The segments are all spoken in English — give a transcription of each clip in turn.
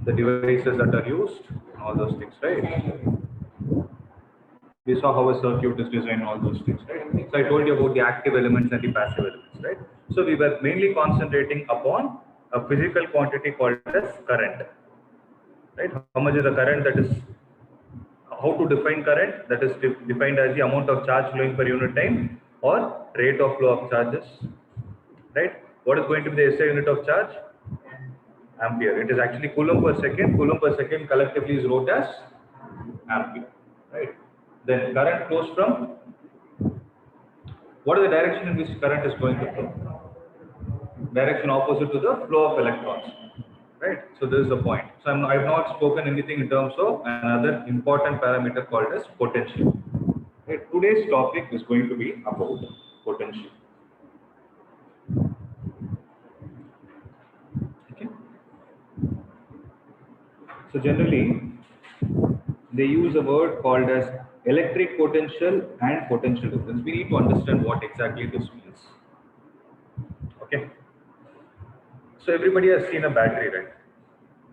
The devices that are used, all those things, right? We saw how a circuit is designed, all those things, right? So I told you about the active elements and the passive elements, right? So we were mainly concentrating upon a physical quantity called as current, right? How much is the current, that is, how to define current, that is defined as the amount of charge flowing per unit time or rate of flow of charges, right? What is going to be the SI unit of charge? Ampere. It is actually coulomb per second. Coulomb per second collectively is wrote as ampere, right? Then current flows from, what is the direction in which current is going to flow? Direction opposite to the flow of electrons, right? So this is the point. So I have not spoken anything in terms of another important parameter called as potential. Right? Today's topic is going to be about potential. Okay. So generally, they use a word called as electric potential and potential difference. We need to understand what exactly this means. Okay. So everybody has seen a battery, right?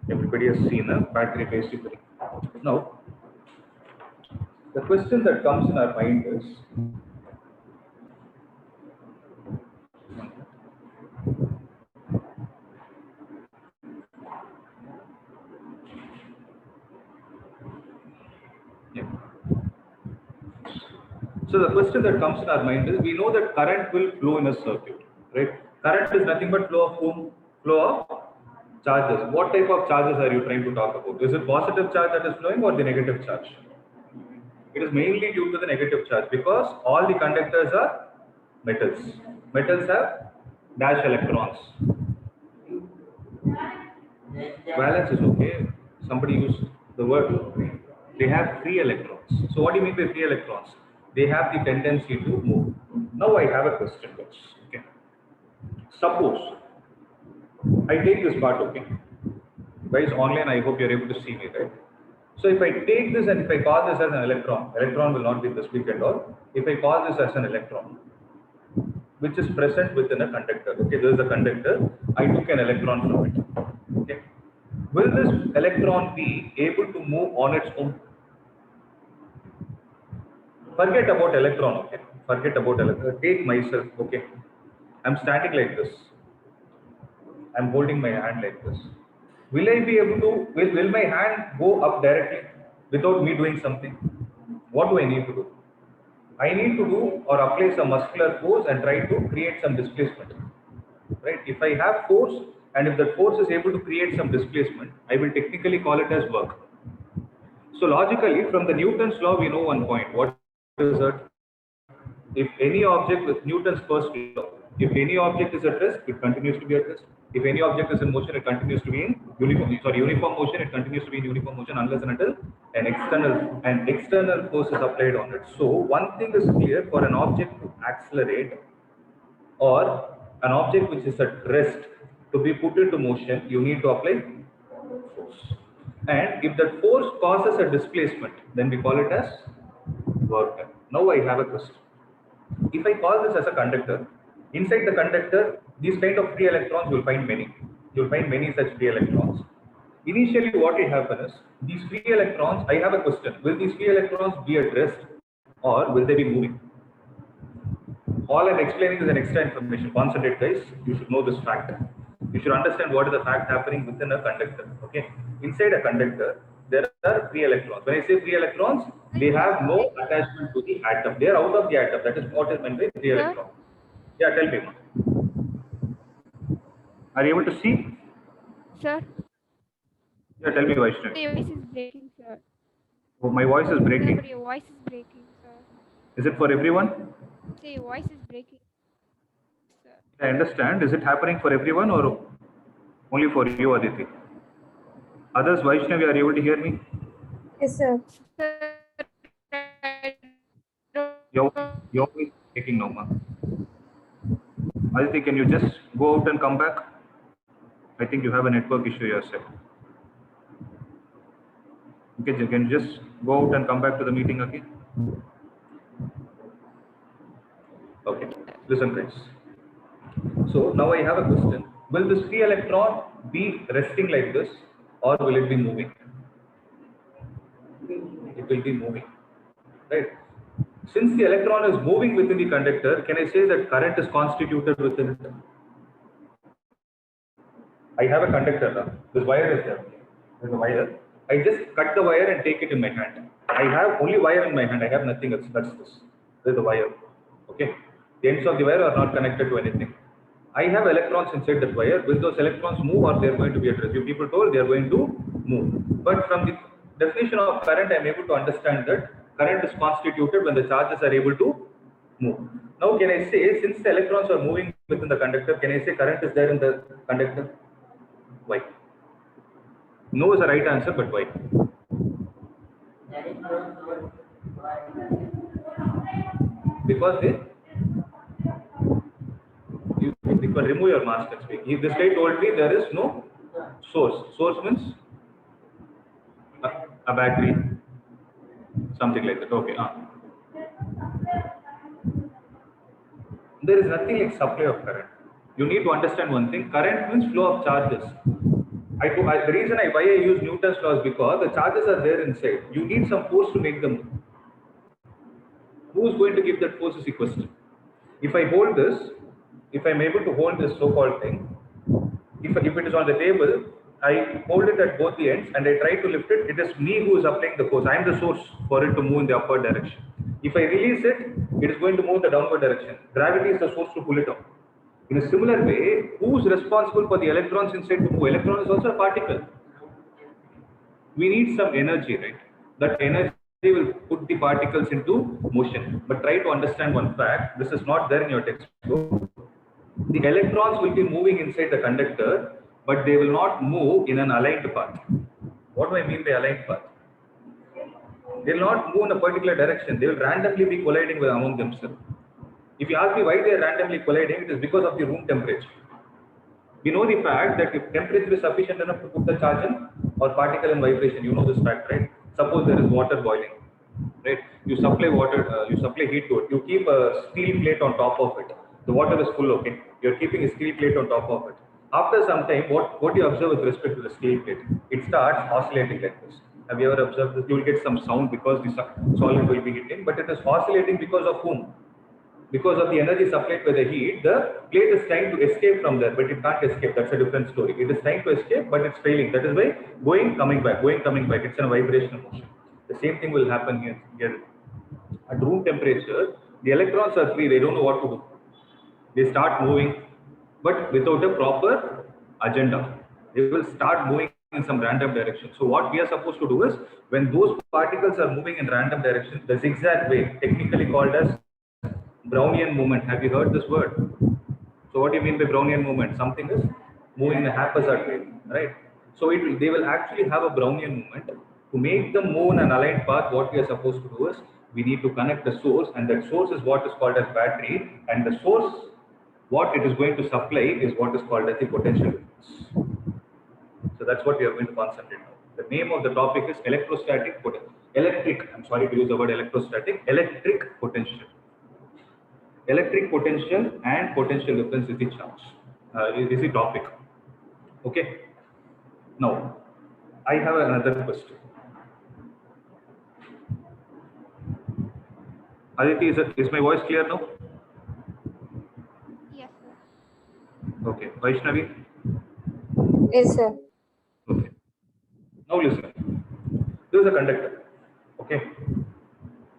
Everybody has seen a battery basically. Now, the question that comes in our mind is, yeah. So the question that comes in our mind is, we know that current will flow in a circuit, right? Current is nothing but flow of whom? Flow of charges. What type of charges are you trying to talk about? Is it positive charge that is flowing or the negative charge? It is mainly due to the negative charge because all the conductors are metals. Metals have dash electrons. Valence is okay. Somebody used the word. They have free electrons. So what do you mean by free electrons? They have the tendency to move. Now I have a question, guys. Okay. Suppose I take this part, okay. Guys, online, I hope you're able to see me, right? So if I take this and if I call this as an electron, electron will not be this big at all. If I call this as an electron, which is present within a conductor. Okay, this is a conductor. I took an electron from it. Okay. Will this electron be able to move on its own? Forget about electron, okay? Forget about electron. Take myself, okay? I'm standing like this. I'm holding my hand like this. Will I be able to, will my hand go up directly without me doing something? What do I need to do? I need to do or apply some muscular force and try to create some displacement. Right? If I have force and if that force is able to create some displacement, I will technically call it as work. So logically, from the Newton's law, we know one point. What is that? If any object with Newton's first law, if any object is at rest, it continues to be at rest. If any object is in motion, it continues to be in uniform motion, it continues to be in uniform motion unless and until an external force is applied on it. So one thing is clear, for an object to accelerate or an object which is at rest to be put into motion, you need to apply force. And if that force causes a displacement, then we call it as work done. Now I have a question. If I call this as a conductor, inside the conductor, these kind of free electrons, you will find many. You will find many such free electrons. Initially, what will happen is, these free electrons, I have a question. Will these free electrons be at rest or will they be moving? All I'm explaining is an extra information. Concentrate, guys. You should know this fact. You should understand what is the fact happening within a conductor. Okay. Inside a conductor, there are free electrons. When I say free electrons, they have no attachment to the atom. They are out of the atom. That is what is meant by free electron. Yeah, tell me. Are you able to see? Sir? Yeah, tell me, Vaishnavi. Your voice is breaking, sir. Oh, my voice is Sir, breaking. but your voice is breaking, sir. Is it for everyone? Sir, your voice is breaking, sir. I understand. Is it happening for everyone or only for you, Aditi? Others, Vaishnavi, are you able to hear me? Yes, sir. Sir, I Your don't voice is taking no, ma'am. Aditi, can you just go out and come back? I think you have a network issue yourself. Okay, can you just go out and come back to the meeting again? Okay, listen guys. So now I have a question. Will this free electron be resting like this or will it be moving? It will be moving, right? Since the electron is moving within the conductor, can I say that current is constituted within it? I have a conductor now. This wire is there. There's a wire. I just cut the wire and take it in my hand. I have only wire in my hand. I have nothing else. That's this. There's the wire. Okay. The ends of the wire are not connected to anything. I have electrons inside that wire. Will those electrons move or they are going to be at rest? You people told they are going to move. But from the definition of current, I am able to understand that current is constituted when the charges are able to move. Now, can I say, since the electrons are moving within the conductor, can I say current is there in the conductor? Why? No is the right answer, but why? Because you can remove your mask and speak. If this guy told me there is no source. Source means a battery, something like that. Okay. There is nothing like supply of current. You need to understand one thing. Current means flow of charges. The reason why I use Newton's law is because the charges are there inside. You need some force to make them move. Who is going to give that force is the question. If I hold this, if I'm able to hold this so-called thing, if it is on the table, I hold it at both the ends and I try to lift it, it is me who is applying the force. I am the source for it to move in the upward direction. If I release it, it is going to move in the downward direction. Gravity is the source to pull it up. In a similar way, who is responsible for the electrons inside to move? Electron is also a particle. We need some energy, right? That energy will put the particles into motion. But try to understand one fact. This is not there in your textbook. The electrons will be moving inside the conductor, but they will not move in an aligned path. What do I mean by aligned path? They will not move in a particular direction. They will randomly be colliding with among themselves. If you ask me why they are randomly colliding, it is because of the room temperature. We know the fact that if temperature is sufficient enough to put the charge in or particle in vibration, you know this fact, right? Suppose there is water boiling, right? You supply water, you supply heat to it. You keep a steel plate on top of it. The water is full, okay? You're keeping a steel plate on top of it. After some time, what you observe with respect to the steel plate? It starts oscillating like this. Have you ever observed this? You will get some sound because the solid will be hitting, but it is oscillating because of whom? Because of the energy supplied by the heat, the plate is trying to escape from there, but it can't escape. That's a different story. It is trying to escape, but it's failing. That is why going, coming back, going, coming back. It's a vibrational motion. The same thing will happen here. At room temperature, the electrons are free. They don't know what to do. They start moving, but without a proper agenda. They will start moving in some random direction. So what we are supposed to do is, when those particles are moving in random direction, the zigzag way, technically called as Brownian movement. Have you heard this word? So what do you mean by Brownian movement? Something is moving in a haphazard way, right? So they will actually have a Brownian movement. To make them move in an aligned path, what we are supposed to do is, we need to connect the source, and that source is what is called as battery, and the source, what it is going to supply is what is called as the potential difference. So that's what we are going to concentrate on. The name of the topic is I'm sorry to use the word electrostatic, electric potential. Electric potential and potential difference is the charge, is the topic. Okay. Now, I have another question. Aditi, is my voice clear now? Yes, sir. Okay. Vaishnavi? Yes, sir. Okay. Now listen. This is a conductor. Okay.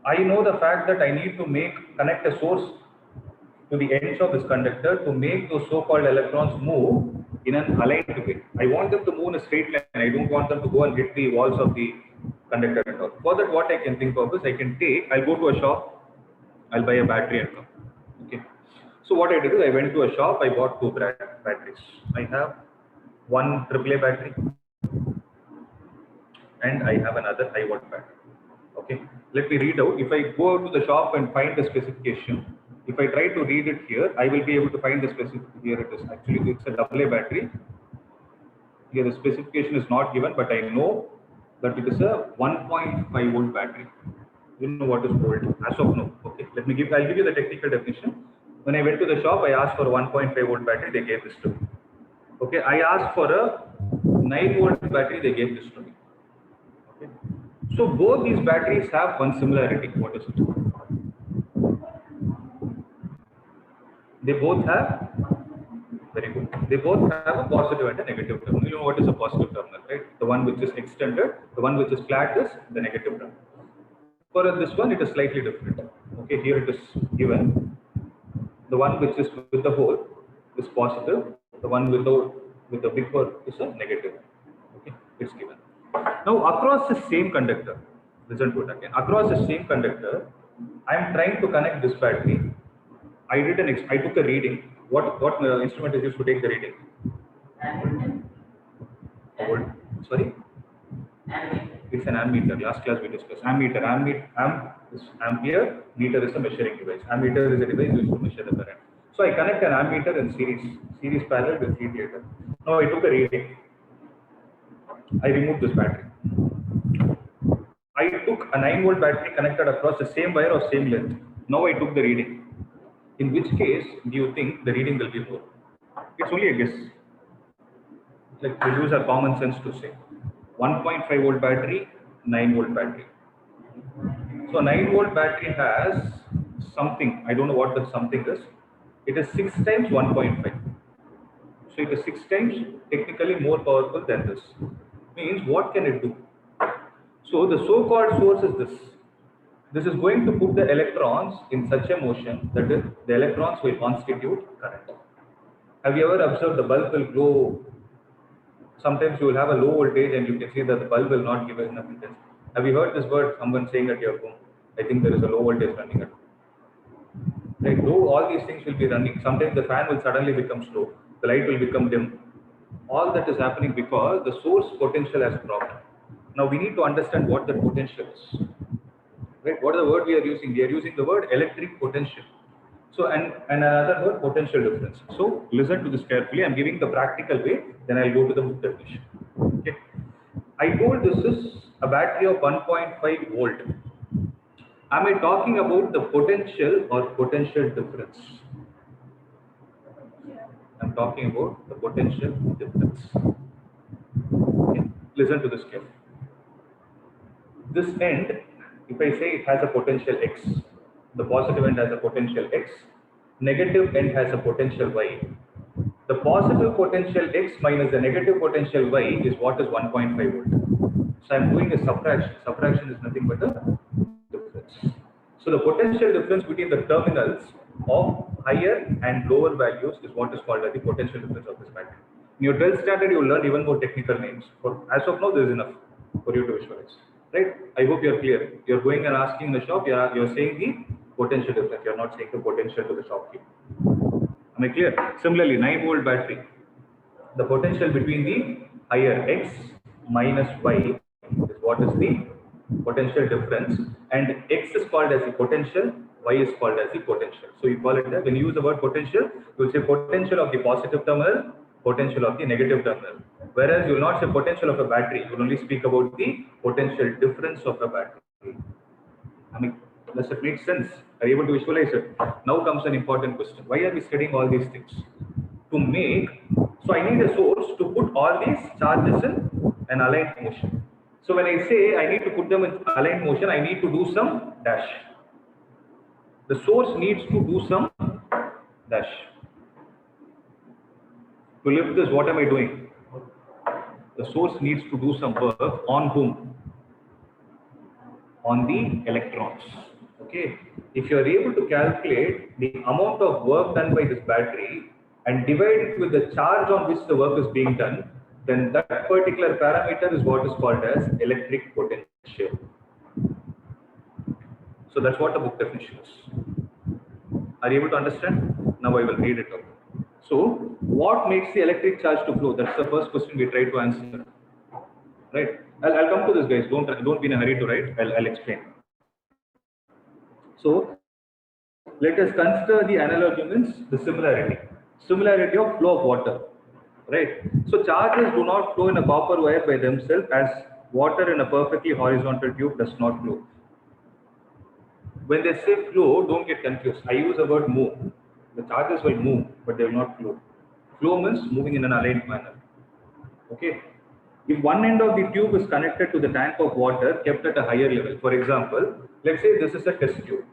I know the fact that I need to connect a source to the ends of this conductor to make those so-called electrons move in an aligned way. I want them to move in a straight line. I don't want them to go and hit the walls of the conductor and all. For that, what I can think of is I'll go to a shop, I'll buy a battery and come. Okay. So what I did is I went to a shop, I bought 2 batteries. I have one AAA battery and I have another high volt battery. Okay, let me read out. If I go out to the shop and find the specification, if I try to read it here, I will be able to find the specific. Here it is. Actually, it's a AA battery. Here the specification is not given, but I know that it is a 1.5 volt battery. You know what is volt as of now. Okay, I'll give you the technical definition. When I went to the shop, I asked for a 1.5 volt battery, they gave this to me. Okay, I asked for a 9 volt battery, they gave this to me. Okay, so both these batteries have one similarity. What is it? They both have, very good. They both have a positive and a negative terminal. You know what is a positive terminal, right? The one which is extended, the one which is flat is the negative terminal. For this one, it is slightly different. Okay, here it is given. The one which is with the hole is positive. The one without with the big hole is a negative. Okay, it's given. Now across the same conductor, listen to it again. Across the same conductor, I am trying to connect this battery. I took a reading. What instrument is used to take the reading? Sorry? It's an ammeter. Last class we discussed ammeter. Amp is ampere. Meter is a measuring device. Ammeter is a device used to measure the current. So I connect an ammeter in series parallel with radiator. Now I took a reading. I removed this battery. I took a 9 volt battery connected across the same wire or same length. Now I took the reading. In which case do you think the reading will be more? It's only a guess. Like we use our common sense to say 1.5 volt battery, 9 volt battery. So 9 volt battery has something. I don't know what that something is. It is 6 times 1.5. So it is 6 times technically more powerful than this. Means what can it do? So the so-called source is this. This is going to put the electrons in such a motion that the electrons will constitute current. Have you ever observed the bulb will glow? Sometimes you will have a low voltage and you can see that the bulb will not give enough intensity. Have you heard this word someone saying at your home? I think there is a low voltage running at home. Right? Though all these things will be running, sometimes the fan will suddenly become slow, the light will become dim. All that is happening because the source potential has dropped. Now we need to understand what the potential is. Right? What is the word we are using? We are using the word electric potential. So, and another word, potential difference. So, listen to this carefully. I'm giving the practical way, then I'll go to the book definition. Okay. I told this is a battery of 1.5 volt. Am I talking about the potential or potential difference? I'm talking about the potential difference. Okay. Listen to this carefully. This end, if I say it has a potential X, the positive end has a potential X, negative end has a potential Y. The positive potential X minus the negative potential Y is what is 1.5 volt. So I'm doing a subtraction. Subtraction is nothing but a difference. So the potential difference between the terminals of higher and lower values is what is called as the potential difference of this battery. In your 12th standard, you will learn even more technical names. As of now, there is enough for you to visualize. Right? I hope you are clear. You're going and asking the shop, you're saying the potential difference. You're not saying the potential to the shopkeeper. Am I clear? Similarly, 9 volt battery. The potential between the higher X minus Y is what is the potential difference. And X is called as the potential, Y is called as the potential. So you call it that. When you use the word potential, you will say potential of the positive terminal, potential of the negative terminal. Whereas you will not say potential of a battery, you will only speak about the potential difference of a battery. I mean, does it make sense? Are you able to visualize it? Now comes an important question. Why are we studying all these things? To make, so I need a source to put all these charges in an aligned motion. So when I say I need to put them in aligned motion, I need to do some dash. The source needs to do some dash. To lift this, what am I doing? The source needs to do some work on whom? On the electrons. Okay. If you are able to calculate the amount of work done by this battery and divide it with the charge on which the work is being done, then that particular parameter is what is called as electric potential. So that's what the book definition is. Are you able to understand? Now I will read it out. So what makes the electric charge to flow? That's the first question we try to answer. right? I'll come to this, guys. Don't be in a hurry to write. I'll explain. So let us consider the analogy means the similarity of flow of water, right? So charges do not flow in a copper wire by themselves, as water in a perfectly horizontal tube does not flow. When they say flow, don't get confused. I use the word move. The charges will move, but they will not flow. Flow means moving in an aligned manner. Okay. If one end of the tube is connected to the tank of water kept at a higher level, for example, let's say this is a test tube,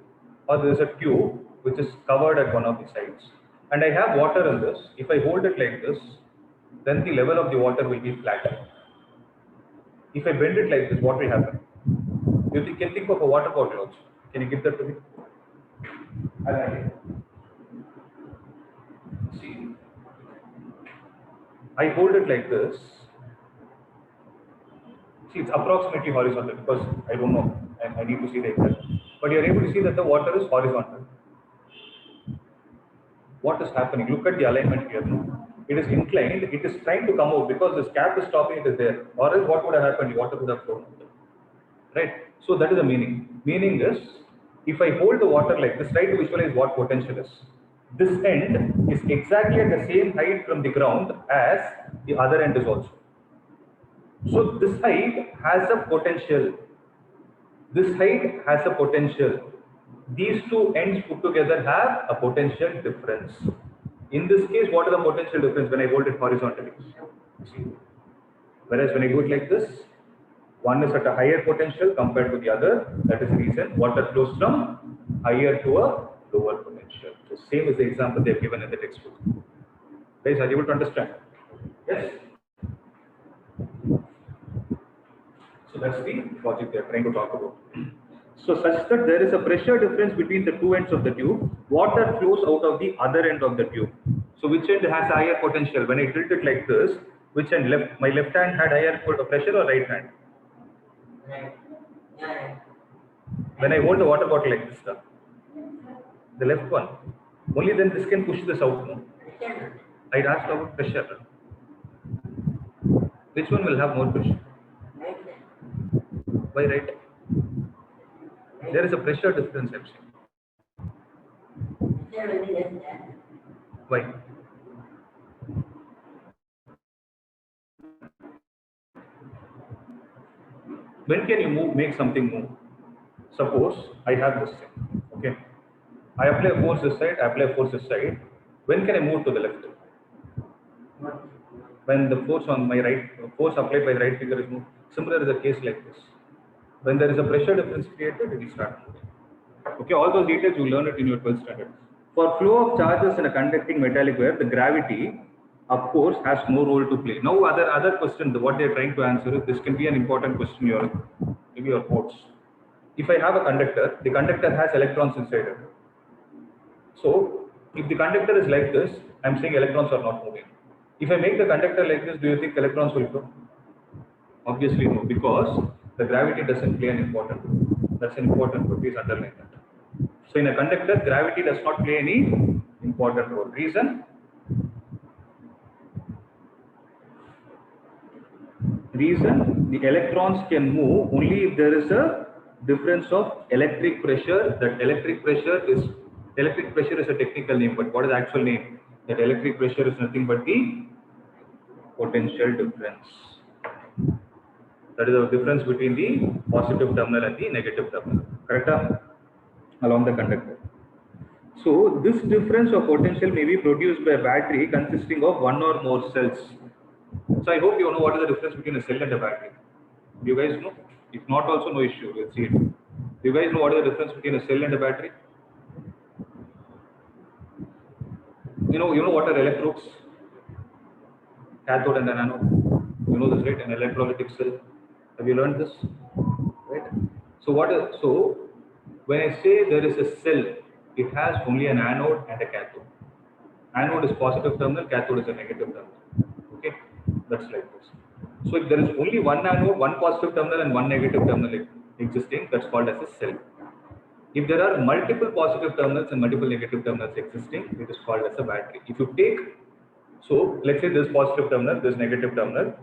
or there is a tube which is covered at one of the sides, and I have water in this. If I hold it like this, then the level of the water will be flat. If I bend it like this, what will happen? You can think of a water bottle also. Can you give that to me? See, I hold it like this. See, it's approximately horizontal because I don't know. I need to see the exact. But you're able to see that the water is horizontal. What is happening? Look at the alignment here. No? It is inclined. It is trying to come out because this cap is stopping it is there. Or else what would have happened? The water would have flown out. Right? So that is the meaning. Meaning is, if I hold the water like this, try to visualize what potential is. This end is exactly at the same height from the ground as the other end is also. So this height has a potential. This height has a potential. These two ends put together have a potential difference. In this case, what is the potential difference when I hold it horizontally? See? Whereas when I do it like this, one is at a higher potential compared to the other. That is the reason water flows from higher to a lower potential. The same is the example they have given in the textbook. Guys, are you able to understand? Yes. So that's the logic they are trying to talk about. So such that there is a pressure difference between the two ends of the tube, water flows out of the other end of the tube. So which end has a higher potential? When I tilt it like this, which end my left hand had higher pressure or right hand? When I hold the water bottle like this, the left one, only then this can push this out. No? I'd asked about pressure. Which one will have more pressure? Why right? There is a pressure difference, I'm saying. Why? When can you make something move? Suppose I have this thing, okay? I apply a force this side, I apply a force this side. When can I move to the left? When the force on my right, force applied by the right finger is moved. Similar is the case like this. When there is a pressure difference created, it will start moving. Okay, all those details you learn it in your 12th standard. For flow of charges in a conducting metallic wire, the gravity, of course, has no role to play. Now, other question, what they are trying to answer is, this can be an important question in your quotes. If I have a conductor, the conductor has electrons inside it. So, if the conductor is like this, I am saying electrons are not moving. If I make the conductor like this, do you think electrons will flow? Obviously no, because the gravity doesn't play an important role. That's an important role. Please underline that. So in a conductor, gravity does not play any important role. Reason? The electrons can move only if there is a difference of electric pressure. That electric pressure is a technical name, but what is the actual name? That electric pressure is nothing but the potential difference. That is the difference between the positive terminal and the negative terminal, correct? Along the conductor. So this difference of potential may be produced by a battery consisting of one or more cells. So I hope you know what is the difference between a cell and a battery. Do you guys know? If not, also no issue. We'll see it. Do you guys know what is the difference between a cell and a battery? You know what are electrodes? Cathode and an anode. You know this, right? An electrolytic cell. Have you learned this? Right? So when I say there is a cell, it has only an anode and a cathode. Anode is positive terminal, cathode is a negative terminal. Okay, that's like this. So if there is only one anode, one positive terminal and one negative terminal existing, that's called as a cell. If there are multiple positive terminals and multiple negative terminals existing, it is called as a battery. If you take, so let's say this positive terminal, this negative terminal,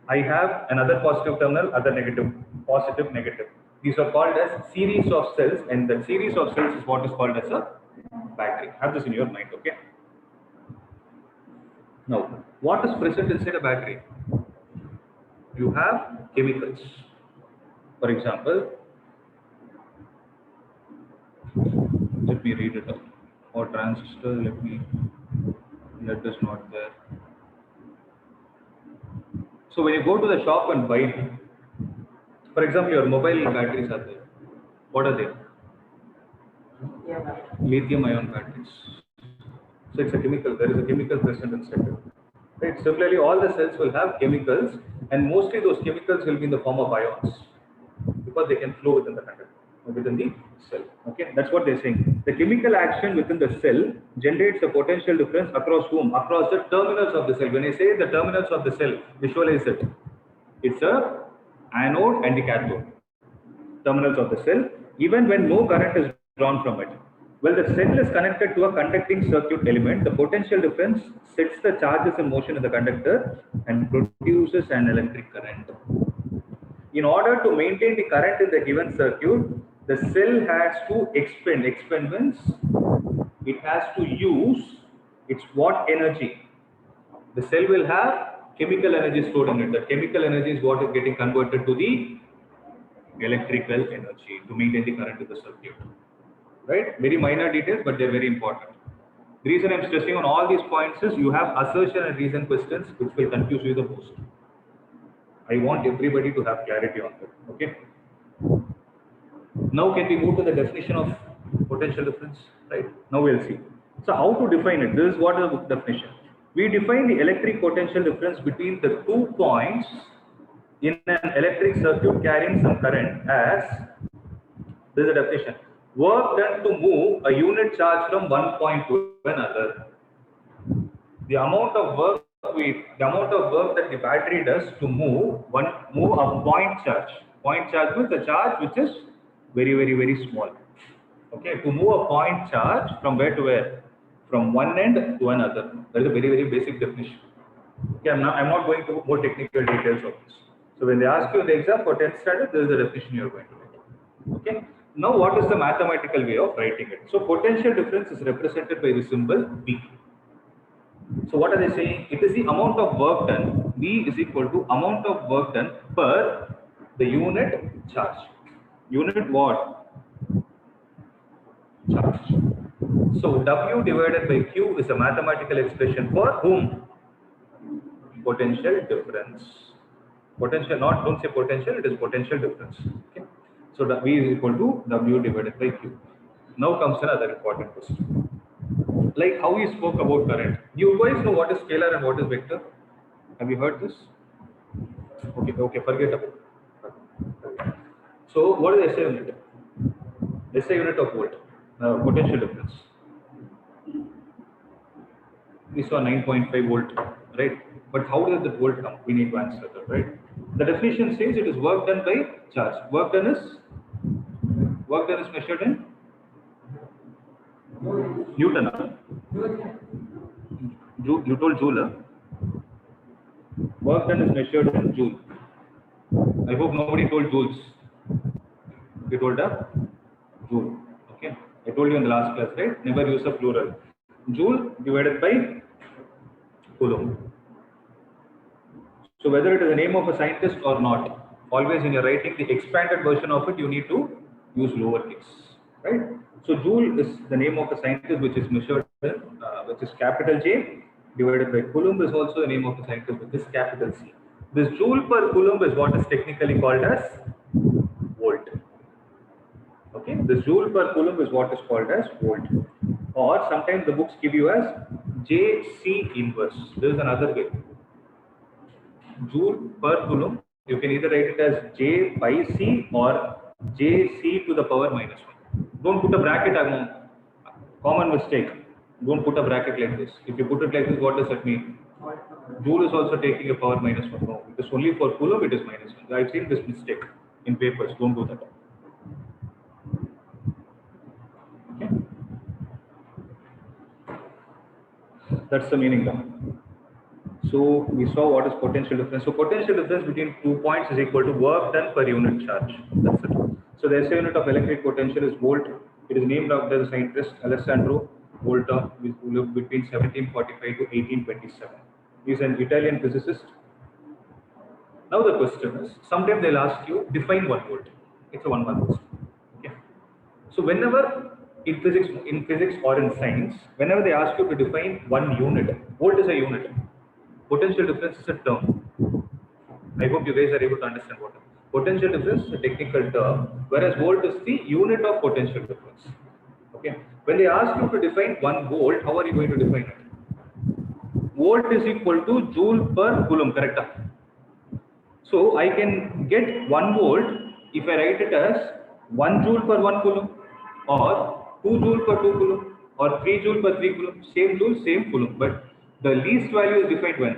I have another positive terminal, other negative, positive, negative. These are called as series of cells, and that series of cells is what is called as a battery. Have this in your mind, okay? Now, what is present inside a battery? You have chemicals. For example, let me read it out. Or transistor, let this not there. So when you go to the shop and buy, for example, your mobile batteries are there. What are they? Lithium ion batteries. So it's a chemical. There is a chemical present inside it. Right? Similarly, all the cells will have chemicals, and mostly those chemicals will be in the form of ions because they can flow within the conductor, within the cell. Okay, that's what they're saying. The chemical action within the cell generates a potential difference across whom? Across the terminals of the cell. When I say the terminals of the cell, visualize it. It's a anode and the cathode. Terminals of the cell, even when no current is drawn from it. Well, the cell is connected to a conducting circuit element. The potential difference sets the charges in motion in the conductor and produces an electric current. In order to maintain the current in the given circuit, the cell has to expend. Expend means it has to use its what energy? The cell will have chemical energy stored in it. That chemical energy is what is getting converted to the electrical energy to maintain the current in the circuit. Right? Very minor details, but they're very important. The reason I'm stressing on all these points is you have assertion and reason questions which will confuse you the most. I want everybody to have clarity on that. Okay. Now can we move to the definition of potential difference? Right. Now we'll see. So how to define it? This is what is the definition. We define the electric potential difference between the 2 points in an electric circuit carrying some current as, this is the definition, work done to move a unit charge from one point to another. The amount of work that the battery does to move a point charge. Point charge means a charge which is very, very, very small. Okay, to move a point charge from where to where? From one end to another. That is a very, very basic definition. Okay, I'm not going to more technical details of this. So when they ask you in the exam for 10th standard, this is the definition you are going to get. Okay. Now, what is the mathematical way of writing it? So potential difference is represented by the symbol V. So what are they saying? It is the amount of work done. V is equal to amount of work done per the unit charge. Unit what? Charge. So W divided by Q is a mathematical expression for whom? Potential difference. Potential, not don't say potential, it is potential difference. Okay. So V is equal to W divided by Q. Now comes another important question. Like how we spoke about current. You guys know what is scalar and what is vector? Have you heard this? Okay, forget about it. So what is SI unit? SI unit of volt, potential difference. We saw 9.5 volt, right? But how does the volt come? We need to answer that, right? The definition says it is work done by charge. Work done is measured in Newton. You told Joule. Work done is measured in Joule. I hope nobody told joules. You told a Joule. Okay. I told you in the last class, right? Never use a plural. Joule divided by Coulomb. So whether it is the name of a scientist or not, always when you're writing the expanded version of it, you need to use lowercase, right? So Joule is the name of a scientist which is measured in, which is capital J, divided by Coulomb is also the name of the scientist which is capital C. This Joule per Coulomb is what is technically called as volt. Okay, this Joule per Coulomb is what is called as volt. Or sometimes the books give you as JC inverse. There is another way. Joule per Coulomb, you can either write it as J by C or JC to the power minus 1. Don't put a bracket, common mistake. Don't put a bracket like this. If you put it like this, what does that mean? Joule is also taking a power minus 1. No, it is only for Coulomb, it is minus 1. I've seen this mistake in papers. Don't do that. Okay. That's the meaning now. So we saw what is potential difference. So potential difference between 2 points is equal to work done per unit charge. That's it. So the SI unit of electric potential is volt. It is named after the scientist Alessandro Volta, who lived between 1745 to 1827. He is an Italian physicist. Now the question is, sometimes they'll ask you, define 1 volt. It's a 1 mark question. Okay. So whenever in physics or in science, whenever they ask you to define 1 unit, volt is a unit. Potential difference is a term. I hope you guys are able to understand what it is. Potential difference is a technical term, whereas volt is the unit of potential difference. Okay. When they ask you to define 1 volt, how are you going to define it? Volt is equal to joule per coulomb, correct? So I can get 1 volt if I write it as 1 joule per 1 coulomb, or 2 joule per 2 coulomb, or 3 joule per 3 coulomb. Same joule, same coulomb, but the least value is defined when?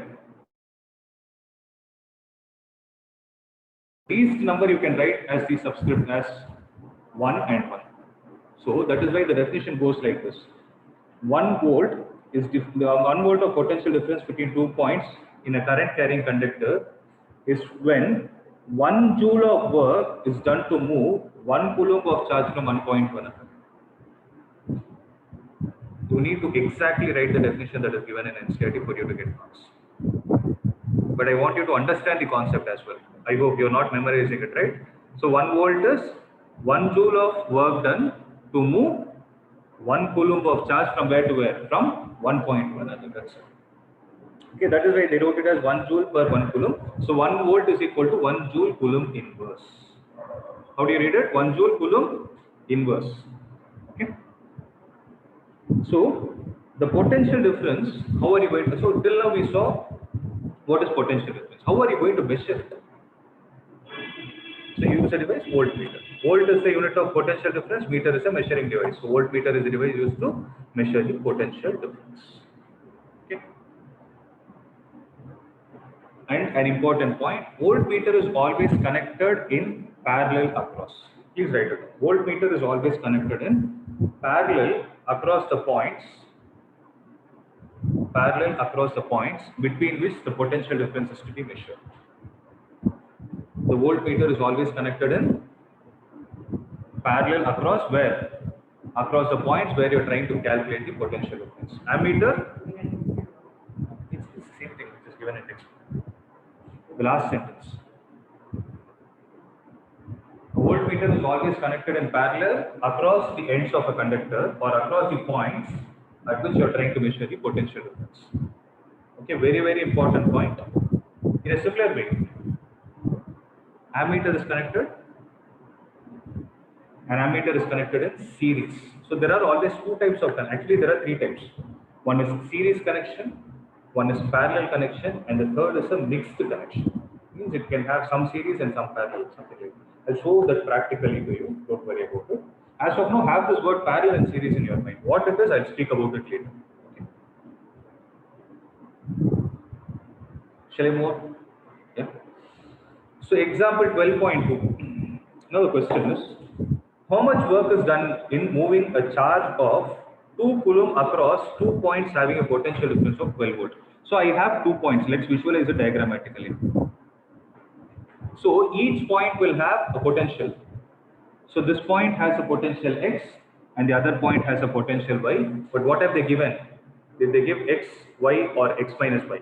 Least number you can write as the subscript as 1 and 1. So that is why the definition goes like this. 1 volt is the 1 volt of potential difference between 2 points in a current carrying conductor is when 1 joule of work is done to move 1 coulomb of charge from one point to another. You need to exactly write the definition that is given in NCERT for you to get marks. But I want you to understand the concept as well. I hope you're not memorizing it, right? So 1 volt is 1 joule of work done to move 1 coulomb of charge from where to where? From one point to another. That's it. Okay, that is why they wrote it as 1 joule per 1 coulomb. So 1 volt is equal to 1 joule coulomb inverse. How do you read it? 1 joule coulomb inverse. Okay. So the potential difference, how are you going to, so till now we saw what is potential difference. How are you going to measure it? So you use a device, voltmeter. Volt is the unit of potential difference, meter is a measuring device. So voltmeter is the device used to measure the potential difference. Okay. And an important point, voltmeter is always connected in parallel across. Please write it. Voltmeter is always connected in parallel across the points between which the potential difference is to be measured. The voltmeter is always connected in parallel across where? Across the points where you're trying to calculate the potential difference. Ammeter, it's the same thing which is given in text. The last sentence. A voltmeter is always connected in parallel across the ends of a conductor or across the points at which you are trying to measure the potential difference. Okay, very, very important point. In a similar way, ammeter is connected, and ammeter is connected in series. So there are always 2 types of, actually there are 3 types. One is series connection, one is parallel connection, and the third is a mixed connection. It means it can have some series and some parallel, something like that. I'll show that practically to you, don't worry about it. As of now, have this word parallel and series in your mind. What it is, I'll speak about it later. Okay. Shall I move on? Yeah. So example 12.2. Now the question is, how much work is done in moving a charge of 2 coulomb across 2 points having a potential difference of 12 volt? So I have 2 points. Let's visualize it diagrammatically. So each point will have a potential. So this point has a potential X and the other point has a potential Y. But what have they given? Did they give X, Y or X minus Y?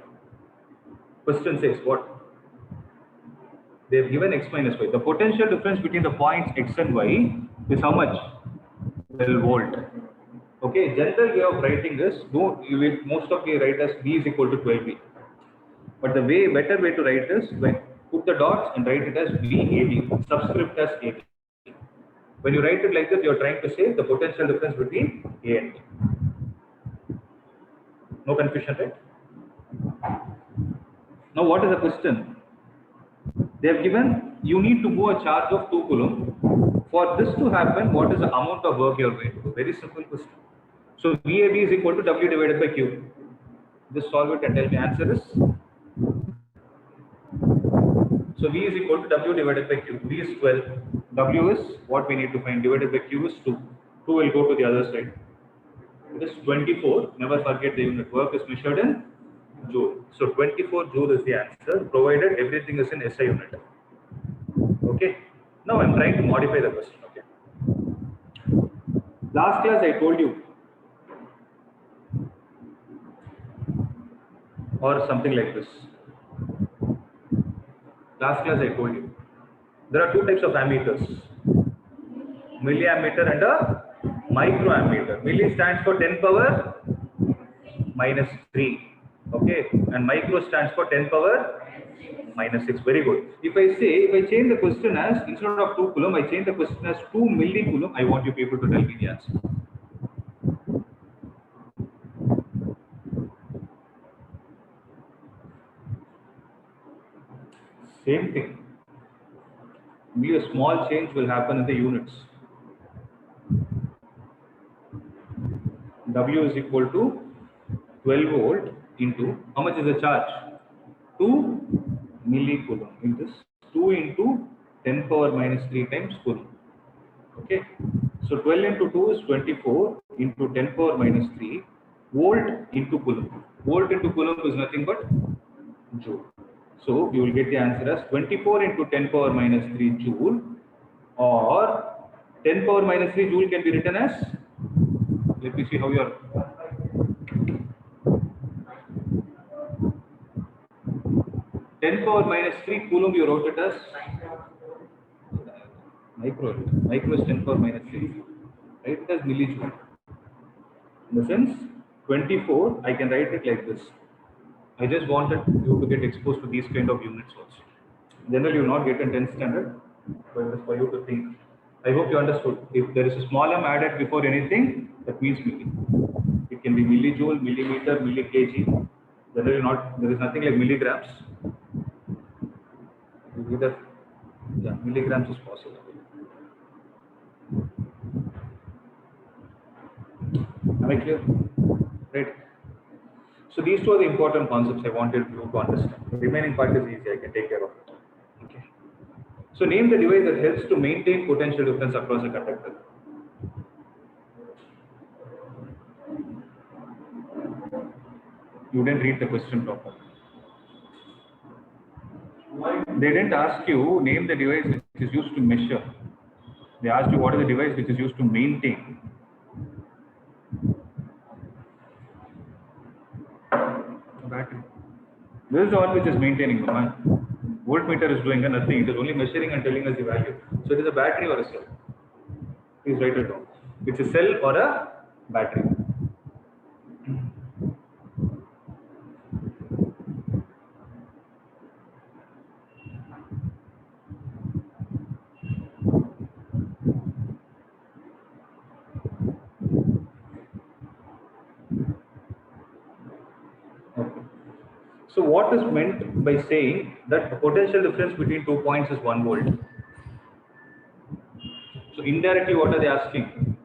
Question says what? They have given X minus Y. The potential difference between the points X and Y is how much? 12 volt. Okay, general way of writing this, most of you write as V is equal to 12V. But the better way to write is when put the dots and write it as VAB, subscript as AB. When you write it like this, you are trying to say the potential difference between A and B. No confusion, right? Now, what is the question? They have given you need to move a charge of 2 coulomb. For this to happen, what is the amount of work you are going to do? Very simple question. So VAB is equal to W divided by Q. Just solve it and tell me answer is. So V is equal to W divided by Q. V is 12. W is what we need to find, divided by Q is 2. 2 will go to the other side. It is 24. Never forget the unit. Work is measured in joule. So 24 joule is the answer, provided everything is in SI unit. Okay. Now I'm trying to modify the question. Okay. Last class I told you, or something like this. Last class I told you, there are two types of ammeters, milliammeter and a microammeter. Milli stands for 10 power minus 3. Okay, and micro stands for 10 power minus 6. Very good. If I change the question as, instead of 2 coulomb, I change the question as 2 millicoulomb, I want you people to tell me the answer. Same thing. Only a small change will happen in the units. W is equal to 12 volt into, how much is the charge? 2 millicoulomb in this, 2 into 10 power minus 3 times coulomb. Okay, so 12 into 2 is 24 into 10 power minus 3 volt into coulomb. Volt into coulomb is nothing but joule. So you will get the answer as 24 into 10 power minus 3 joule, or 10 power minus 3 joule can be written as, let me see how you are. 10 power minus 3 coulomb, you wrote it as micro. Micro is 10 power minus 3. Write it as millijoule. In the sense, 24, I can write it like this. I just wanted you to get exposed to these kind of units also. Generally, you will not get in 10th standard, but it is for you to think. I hope you understood. If there is a small m added before anything, that means milli. It can be millijoule, millimeter, millikg. Generally, there is nothing like milligrams. Either, yeah, milligrams is possible. Am I clear? Right. So these two are the important concepts I wanted you to understand. The remaining part is easy, I can take care of it. Okay. So name the device that helps to maintain potential difference across a conductor. You didn't read the question properly. They didn't ask you name the device which is used to measure. They asked you what is the device which is used to maintain. A battery. This is the one which is maintaining the man. Voltmeter is doing nothing. It is only measuring and telling us the value. So it is a battery or a cell. Please write it down. It's a cell or a battery. Okay. So what is meant by saying that the potential difference between 2 points is 1 volt? So indirectly, what are they asking?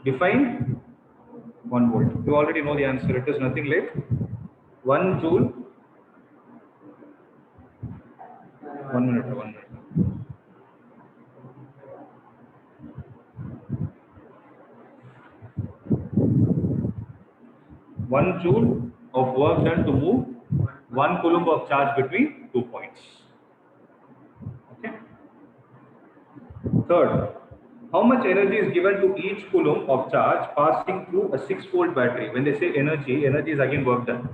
Define 1 volt. You already know the answer. It is nothing like 1 joule. 1 minute. 1 minute. 1 joule of work done to move 1 coulomb of charge between 2 points. Okay. Third, how much energy is given to each coulomb of charge passing through a 6-volt battery? When they say energy, energy is again work done.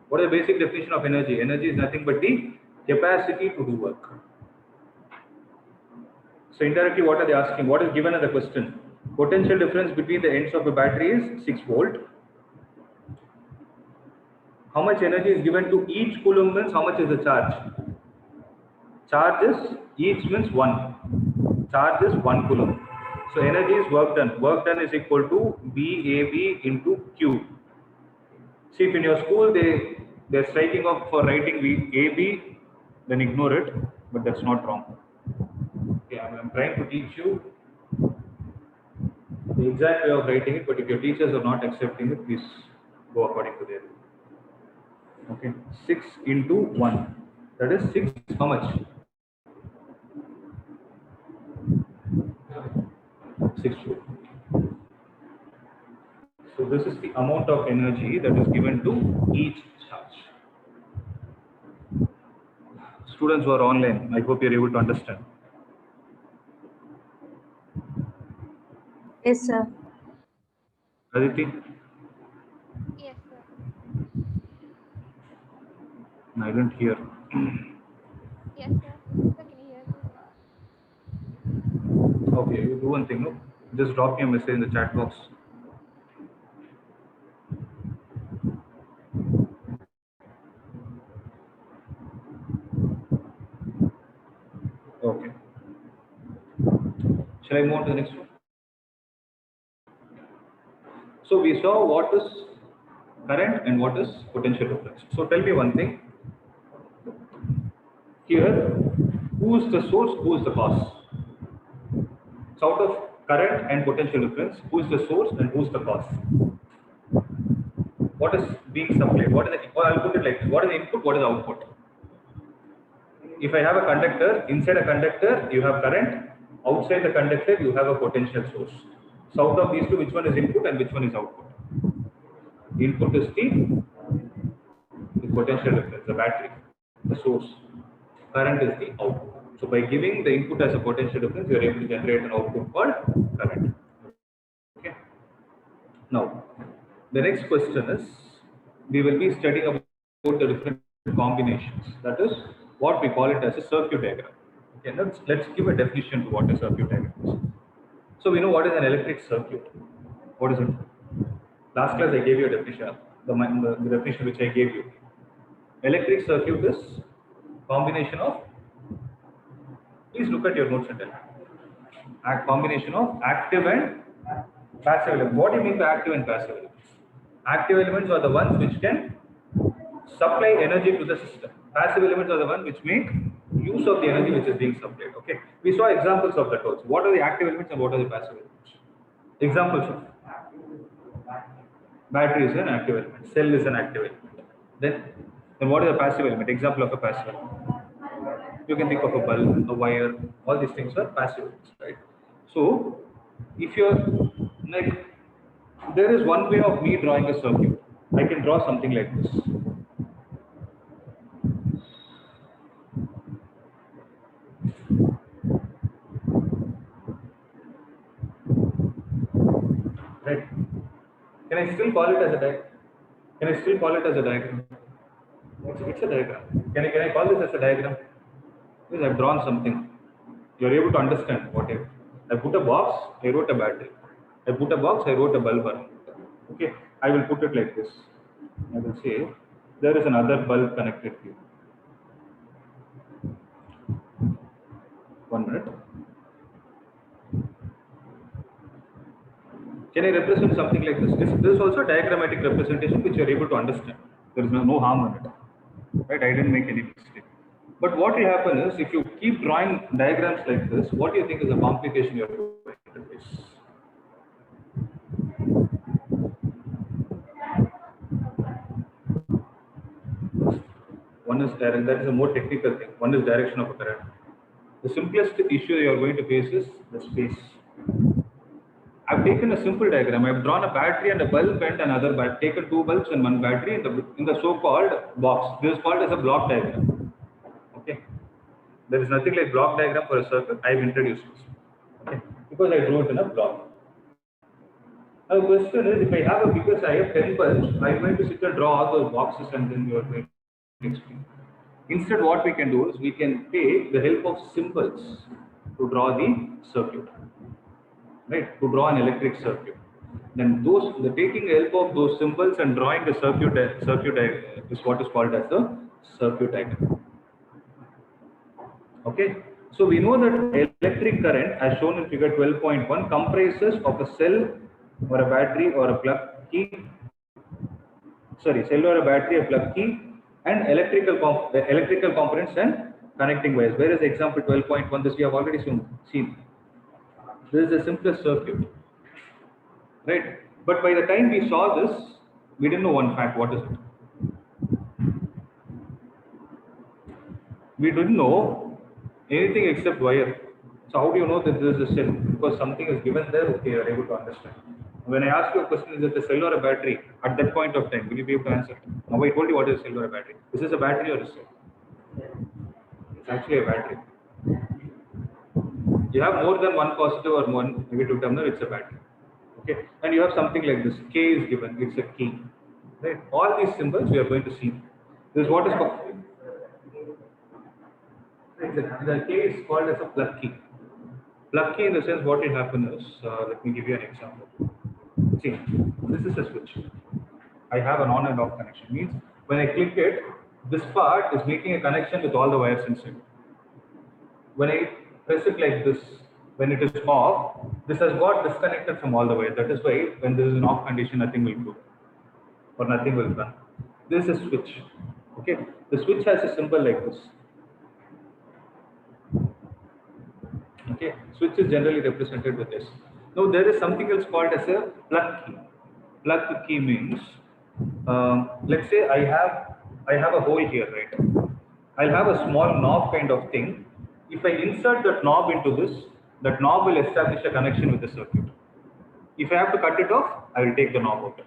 What is the basic definition of energy? Energy is nothing but the capacity to do work. So indirectly, what are they asking? What is given as the question? Potential difference between the ends of a battery is 6 volt. How much energy is given to each coulomb means how much is the charge? Charge is, each means 1. Charge is 1 coulomb. So energy is work done. Work done is equal to VAB into Q. See, if in your school they're striking off for writing VAB, then ignore it, but that's not wrong. Okay, I'm trying to teach you the exact way of writing it, but if your teachers are not accepting it, please go according to their rule. Okay, 6 into 1. That is 6, how much? 6 joule. So this is the amount of energy that is given to each charge. Students who are online, I hope you're able to understand. Yes, sir. Aditi, Yes, sir. I didn't hear. Yes, sir. Sir, can you hear me? Okay, you do one thing, no? Just drop me a message in the chat box. Okay. Shall I move on to the next one? So we saw what is current and what is potential difference. So tell me one thing. Here, who is the source, who is the cause? So out of current and potential difference, who is the source and who is the cause? What is being supplied? What is the, or I'll put it like this. What is the input, what is the output? If I have a conductor, inside a conductor you have current, outside the conductor you have a potential source. So out of these two, which one is input and which one is output? Input is the potential difference, the battery, the source. Current is the output. So by giving the input as a potential difference, you are able to generate an output called current. Okay. Now, the next question is, we will be studying about the different combinations. That is what we call it as a circuit diagram. Okay, let's give a definition to what a circuit diagram is. So we know what is an electric circuit. What is it? Last class I gave you a definition. The definition which I gave you. Electric circuit is combination of. Please look at your notes and tell me. A combination of active and passive elements. What do you mean by active and passive elements? Active elements are the ones which can supply energy to the system. Passive elements are the ones which make use of the energy which is being supplied. Okay. We saw examples of that also. What are the active elements and what are the passive elements? Examples of battery is an active element. Cell is an active element. Then what is a passive element? Example of a passive element. You can think of a bulb, a wire, all these things are passive elements, right? So, if you're like, there is one way of me drawing a circuit. I can draw something like this. Right? Can I still call it as a diagram? Can I still call it as a diagram? It's a diagram. Can I call this as a diagram? Because I've drawn something. You're able to understand what I put a box, I wrote a battery. I put a box, I wrote a bulb around it. Okay, I will put it like this. I will say there is another bulb connected here. 1 minute. Can I represent something like this? This is also a diagrammatic representation which you are able to understand. There is no harm in it. Right? I didn't make any mistake. But what will happen is, if you keep drawing diagrams like this, what do you think is the complication you are going to face? One is direct, that is a more technical thing. One is direction of a current. The simplest issue you are going to face is the space. I've taken a simple diagram. I've drawn a battery and a bulb and another battery. Taken two bulbs and one battery in the so-called box. This is called as a block diagram. Okay. There is nothing like block diagram for a circuit. I've introduced this. Okay. Because I drew it in a block. Now the question is, if I have a bigger size of 10 bulbs, I'm going to sit and draw all those boxes and then you are going to explain. Instead, what we can do is we can take the help of symbols to draw the circuit. Right, to draw an electric circuit. Then the taking help of those symbols and drawing the circuit is what is called as the circuit diagram. Okay, so we know that electric current, as shown in figure 12.1, comprises of a cell or a battery or a plug key. Cell or a battery, a plug key, and electrical components and connecting wires. Where is example 12.1? This we have already seen. This is the simplest circuit, right? But by the time we saw this, we didn't know one fact. What is it? We didn't know anything except wire. So how do you know that this is a cell? Because something is given there, okay, you are able to understand. When I ask you a question, is it a cell or a battery? At that point of time, will you be able to answer? Now I told you what is a cell or a battery. Is this a battery or a cell? It's actually a battery. You have more than one positive or one negative terminal, it's a battery. Okay, and you have something like this. K is given, it's a key. Right? All these symbols we are going to see. This is what is called. The K is called as a plug key. Plug key in the sense what will happen is, let me give you an example. See, this is a switch. I have an on and off connection. Means when I click it, this part is making a connection with all the wires inside. When I press it like this, when it is off, this has got disconnected from all the wires. That is why when there is an off condition, nothing will go or nothing will run. This is a switch. Okay, the switch has a symbol like this. Okay, switch is generally represented with this. Now there is something else called as a plug key. Plug key means, let's say I have a hole here, right? I'll have a small knob kind of thing. If I insert that knob into this, that knob will establish a connection with the circuit. If I have to cut it off, I will take the knob out.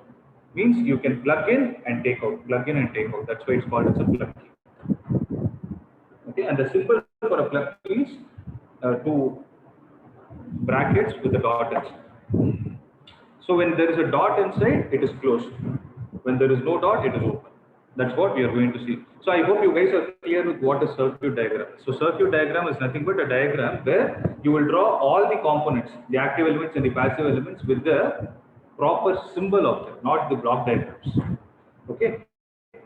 Means you can plug in and take out, plug in and take out. That's why it's called as a plug key. Okay, and the symbol for a plug key is two brackets with the dot inside. So when there is a dot inside, it is closed. When there is no dot, it is open. That's what we are going to see. So I hope you guys are clear with what is circuit diagram. So circuit diagram is nothing but a diagram where you will draw all the components, the active elements and the passive elements with the proper symbol of them, not the block diagrams. Okay.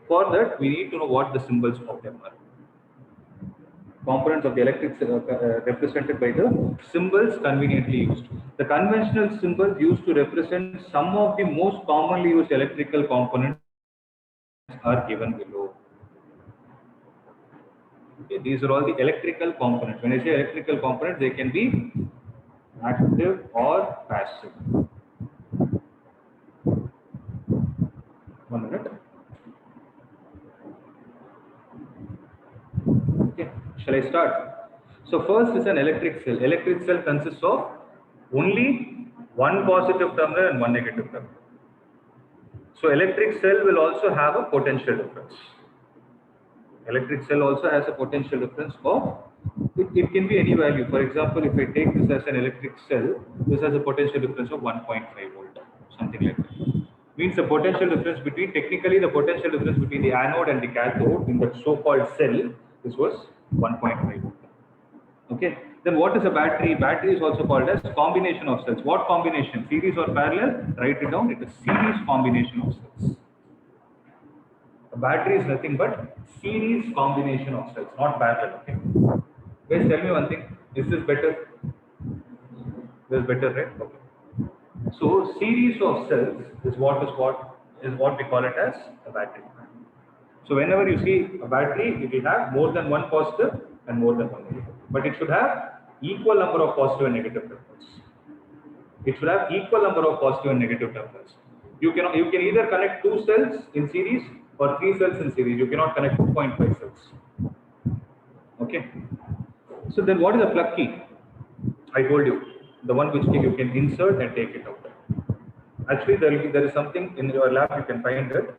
For that, we need to know what the symbols of them are. Components of the electric represented by the symbols conveniently used. The conventional symbols used to represent some of the most commonly used electrical components are given below. Okay, these are all the electrical components. When I say electrical components, they can be active or passive. 1 minute. Okay, shall I start? So first is an electric cell. Electric cell consists of only one positive terminal and one negative terminal. So electric cell will also have a potential difference. Electric cell also has a potential difference of, it can be any value. For example, if I take this as an electric cell, this has a potential difference of 1.5 volt, something like that. Means the potential difference between, technically the potential difference between the anode and the cathode in the so-called cell, this was 1.5 volt. Okay, then what is a battery? Battery is also called as combination of cells. What combination? Series or parallel? Write it down. It is series combination of cells. A battery is nothing but series combination of cells, not parallel. Okay. Guys, tell me one thing. Is this better? This is better, right? Okay. So series of cells is what we call it as a battery. So whenever you see a battery, it will have more than one positive and more than one negative. But it should have equal number of positive and negative terminals. It should have equal number of positive and negative terminals. You can either connect 2 cells in series or 3 cells in series. You cannot connect 2.5 cells. Okay. So then what is a plug key? I told you, the one which you can insert and take it out. Actually, there is something in your lab, you can find it.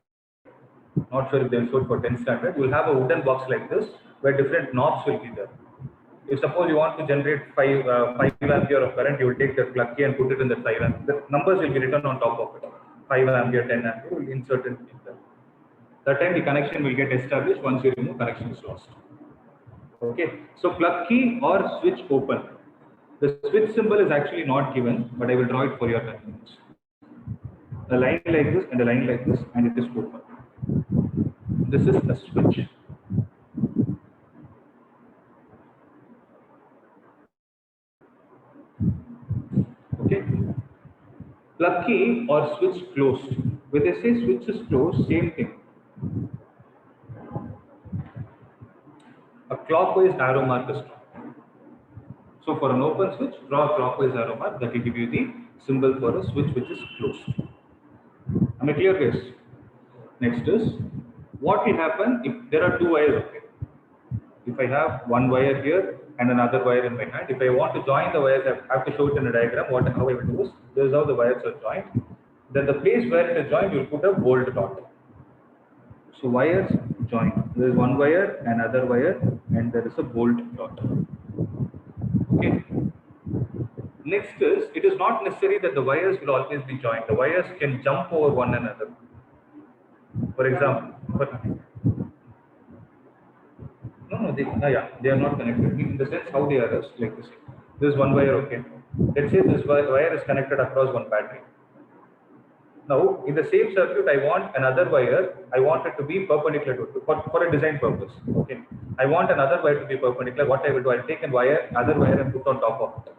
Not sure if they will show it for 10th standard. You will have a wooden box like this where different knobs will be there. If suppose you want to generate 5 ampere of current, you will take the plug key and put it in the 5 ampere. The numbers will be written on top of it. 5 ampere, 10 ampere, you will insert it in there. That time the connection will get established. Once you remove, connection is lost. Okay. So plug key or switch open. The switch symbol is actually not given, but I will draw it for your convenience. A line like this and a line like this, and it is open. This is a switch. Okay. Plug key or switch closed. When they say switch is closed, same thing. A clockwise arrow mark is drawn. So for an open switch, draw a clockwise arrow mark. That will give you the symbol for a switch which is closed. Am I clear, guys? Next is, what will happen if there are 2 wires? Okay. If I have one wire here and another wire in my hand, if I want to join the wires, I have to show it in a diagram. How I will do is, this is how the wires are joined. Then the place where it is joined, you will put a bolt dot. So wires joined. There is one wire, another wire, and there is a bolt dot. Okay. Next is, it is not necessary that the wires will always be joined. The wires can jump over one another. For example, they are not connected. In the sense how they are is like this. This is one wire, okay. Let's say this wire is connected across one battery. Now, in the same circuit, I want another wire. I want it to be perpendicular to for a design purpose. Okay. I want another wire to be perpendicular. What I will do, I'll take a wire, other wire, and put on top of it.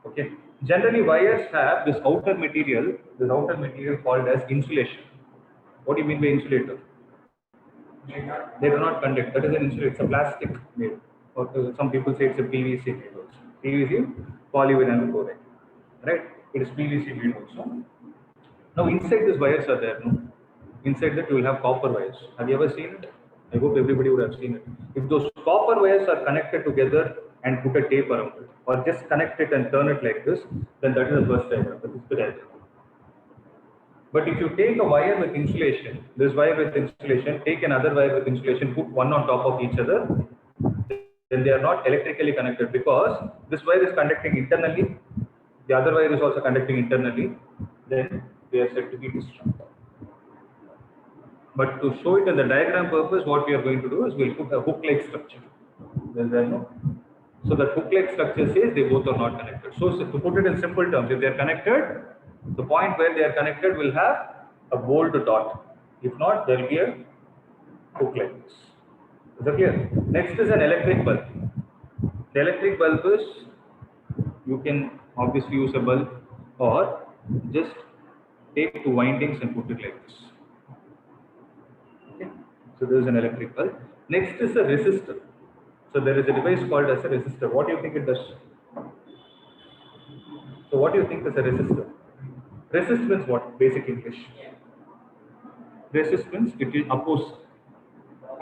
Okay. Generally, wires have this outer material called as insulation. What do you mean by insulator? They do not conduct. That is an insulator. It's a plastic made. Or some people say it's a PVC made also. PVC, polyvinyl chloride. Right? It is PVC made also. Now inside these wires are there. No? Inside that you will have copper wires. Have you ever seen it? I hope everybody would have seen it. If those copper wires are connected together and put a tape around it, or just connect it and turn it like this, then that is the first diagram. That is the diagram. But if you take a wire with insulation, this wire with insulation, take another wire with insulation, put one on top of each other, then they are not electrically connected because this wire is conducting internally, the other wire is also conducting internally, then they are said to be disjunct. But to show it in the diagram purpose, what we are going to do is we'll put a hook-like structure. So that hook-like structure says they both are not connected. So to put it in simple terms, if they are connected, the point where they are connected will have a bolt dot. If not, there will be a hook like this. Is that clear? Next is an electric bulb. The electric bulb is, you can obviously use a bulb or just take two windings and put it like this. Okay. So there is an electric bulb. Next is a resistor. So there is a device called as a resistor. What do you think it does? So what do you think is a resistor? Resist means what? Basic English. Resist means it will oppose.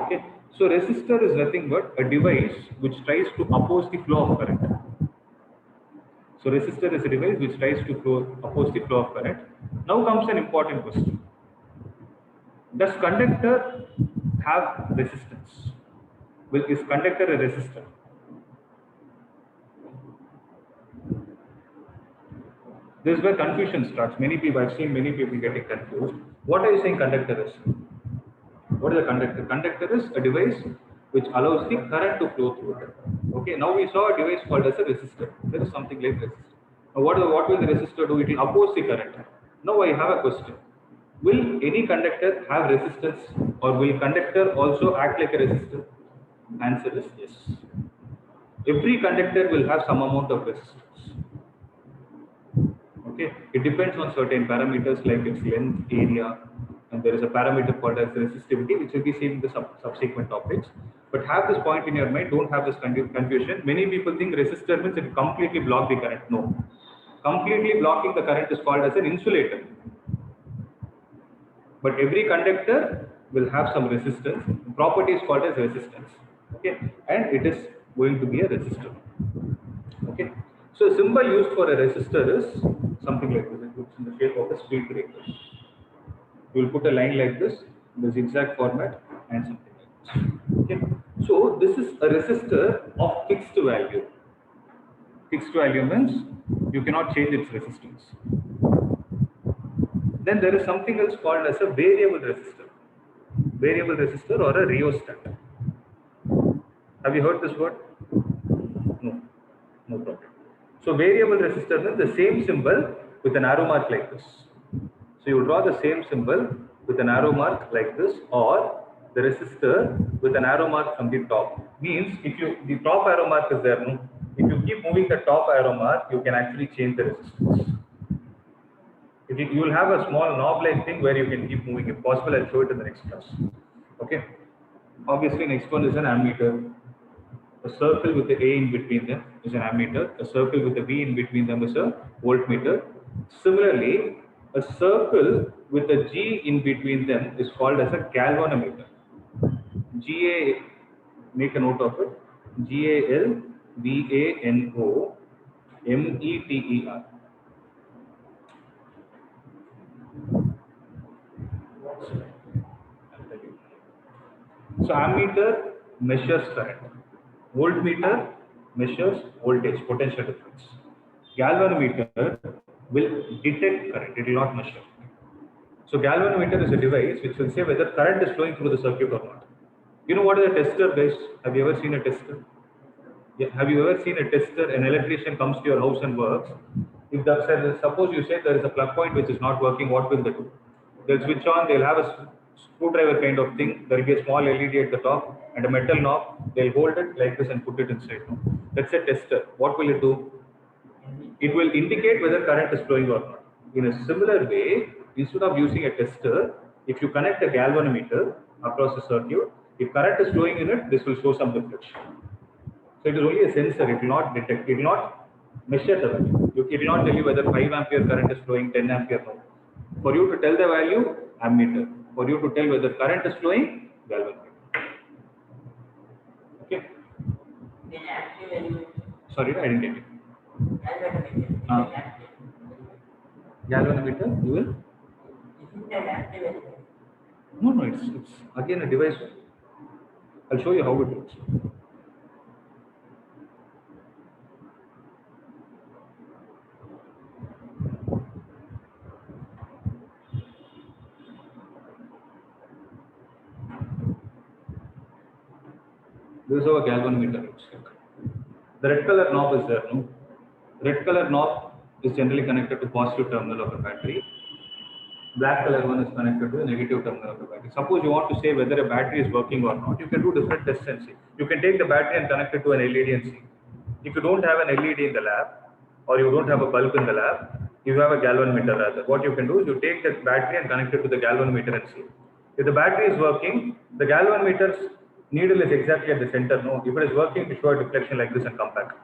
Okay. So resistor is nothing but a device which tries to oppose the flow of current. So resistor is a device which tries to oppose the flow of current. Now comes an important question. Does conductor have resistance? Is conductor a resistor? This is where confusion starts. I've seen many people getting confused. What are you saying conductor is? What is a conductor? Conductor is a device which allows the current to flow through it. Okay, now we saw a device called as a resistor. There is something like resistor. Now what will the resistor do? It will oppose the current. Now I have a question. Will any conductor have resistance, or will conductor also act like a resistor? Answer is yes. Every conductor will have some amount of resistance. Okay, it depends on certain parameters like its length, area, and there is a parameter called as resistivity, which will be seen in the subsequent topics. But have this point in your mind, don't have this confusion. Many people think resistor means it will completely block the current. No. Completely blocking the current is called as an insulator. But every conductor will have some resistance. The property is called as resistance. Okay, and it is going to be a resistor. Okay, so a symbol used for a resistor is something like this. It looks in the shape of a speed breaker. You will put a line like this in the zigzag format and something like this. Okay, so this is a resistor of fixed value. Fixed value means you cannot change its resistance. Then there is something else called as a variable resistor. Variable resistor or a rheostat. Have you heard this word? No. No problem. So variable resistor means the same symbol with an arrow mark like this. So you draw the same symbol with an arrow mark like this, or the resistor with an arrow mark from the top. Means if the top arrow mark is there, no? If you keep moving the top arrow mark, you can actually change the resistance. You will have a small knob-like thing where you can keep moving. If possible, I'll show it in the next class. Okay. Obviously, next one is an ammeter. A circle with the A in between them is an ammeter. A circle with the B in between them is a voltmeter. Similarly, a circle with a G in between them is called as a galvanometer. GA, make a note of it. GALVANOMETER. So ammeter measures current. Voltmeter measures voltage, potential difference. Galvanometer will detect current, it will not measure. So galvanometer is a device which will say whether current is flowing through the circuit or not. You know what is a tester, guys? Have you ever seen a tester? Yeah, have you ever seen a tester? An electrician comes to your house and works. If suppose you say there is a plug point which is not working, what will they do? They'll switch on. They'll have a screwdriver kind of thing. There will be a small LED at the top and a metal knob. They'll hold it like this and put it inside. That's a tester. What will it do? It will indicate whether current is flowing or not. In a similar way, instead of using a tester, if you connect a galvanometer across a circuit, if current is flowing in it, this will show some deflection. So it is only a sensor, it will not detect, it will not measure the value. It will not tell you whether 5 ampere current is flowing, 10 ampere no. For you to tell the value, ammeter. For you to tell whether current is flowing, galvanometer. Okay? Sorry, I didn't get it. Galvanometer, you will? No, it's again a device. I'll show you how it works. This is how a galvanometer looks like. The red color knob is there, no? Red color knob is generally connected to positive terminal of the battery. Black color one is connected to the negative terminal of the battery. Suppose you want to say whether a battery is working or not, you can do different tests and see. You can take the battery and connect it to an LED and see. If you don't have an LED in the lab, or you don't have a bulb in the lab, you have a galvanometer rather. What you can do is you take the battery and connect it to the galvanometer and see. If the battery is working, the galvanometer's needle is exactly at the center. No, if it is working, it will show a deflection like this and come back.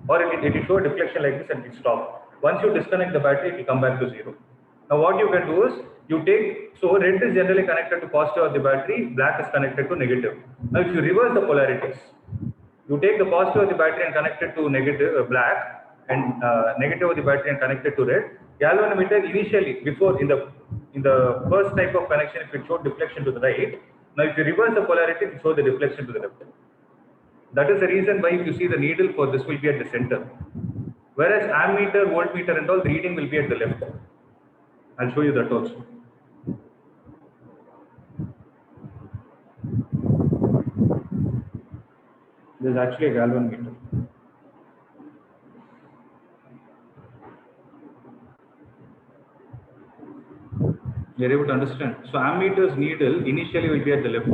Or it will show a deflection like this and it stop. Once you disconnect the battery, it will come back to zero. Now what you can do is, you take, so red is generally connected to positive of the battery, black is connected to negative. Now if you reverse the polarities, you take the positive of the battery and connect it to negative, black, and negative of the battery and connect it to red. Galvanometer initially, before in the first type of connection, if it showed deflection to the right, now if you reverse the polarity, it shows the deflection to the left. That is the reason why if you see the needle for this will be at the center. Whereas ammeter, voltmeter and all, the reading will be at the left. I'll show you that also. This is actually a galvanometer. You're able to understand. So ammeter's needle initially will be at the left.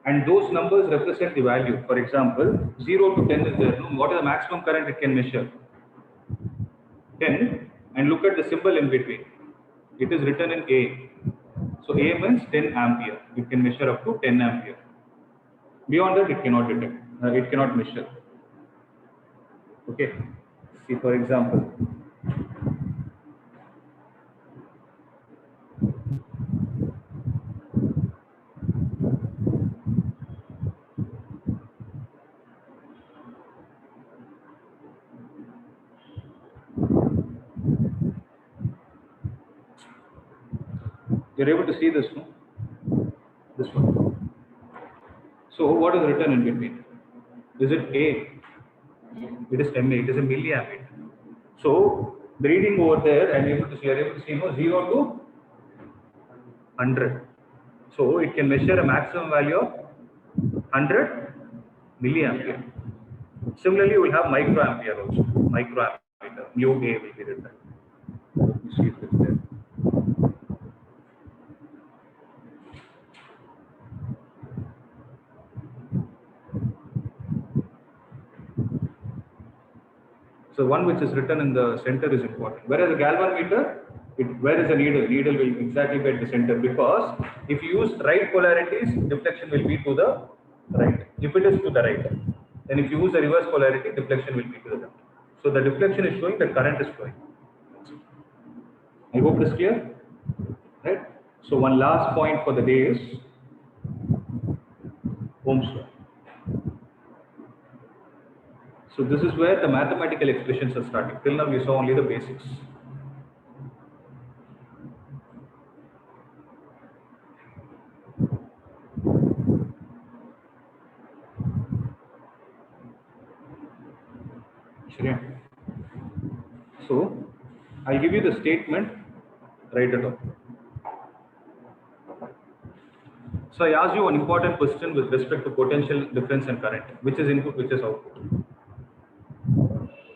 And those numbers represent the value. For example, 0 to 10 is there. What is the maximum current it can measure? 10. And look at the symbol in between. It is written in A. So A means 10 ampere. It can measure up to 10 ampere. Beyond that, it cannot detect. It cannot measure. Okay. See, for example, you're able to see this, no? This one. So what is written in between? Is it A? It is MA. It is a milliampere. So the reading over there, I'm able to see. You're able to see, no, 0 to 100. So it can measure a maximum value of 100 milliampere. Similarly, you will have microampere also. Microampere. Mu A will be written. Let me see if it's there. So one which is written in the center is important. Whereas a galvanometer, where is the needle? Needle will exactly be at the center, because if you use right polarities, deflection will be to the right. If it is to the right, then if you use the reverse polarity, deflection will be to the left. So the deflection is showing that current is flowing. I hope it is clear, right? So one last point for the day is Ohm's law. So this is where the mathematical expressions are starting. Till now we saw only the basics. Shreya. So I'll give you the statement, write it down. So I asked you an important question with respect to potential difference and current, which is input, which is output.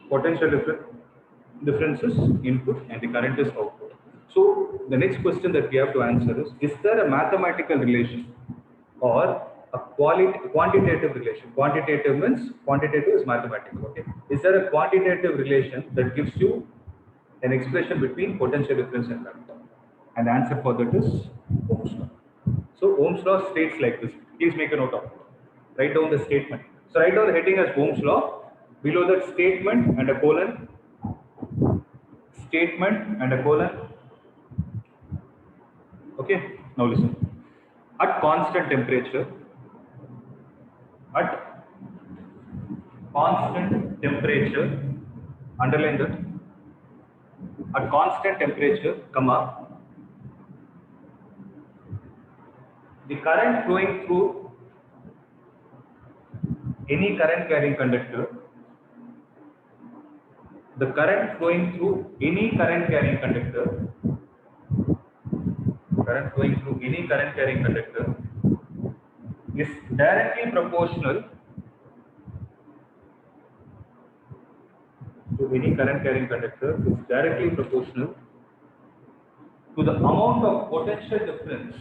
Potential difference is input and the current is output. So the next question that we have to answer is there a mathematical relation or a quantitative relation? Quantitative means quantitative is mathematical. Okay. Is there a quantitative relation that gives you an expression between potential difference and current? And the answer for that is Ohm's law. So Ohm's law states like this. Please make a note of it. Write down the statement. So write down the heading as Ohm's law. Below that statement and a colon. Statement and a colon. Okay. Now listen. At constant temperature. At constant temperature. Underline that. At constant temperature, comma. The current flowing through any current carrying conductor, the current flowing through any current carrying conductor, is directly proportional to any current carrying conductor, is directly proportional to the amount of potential difference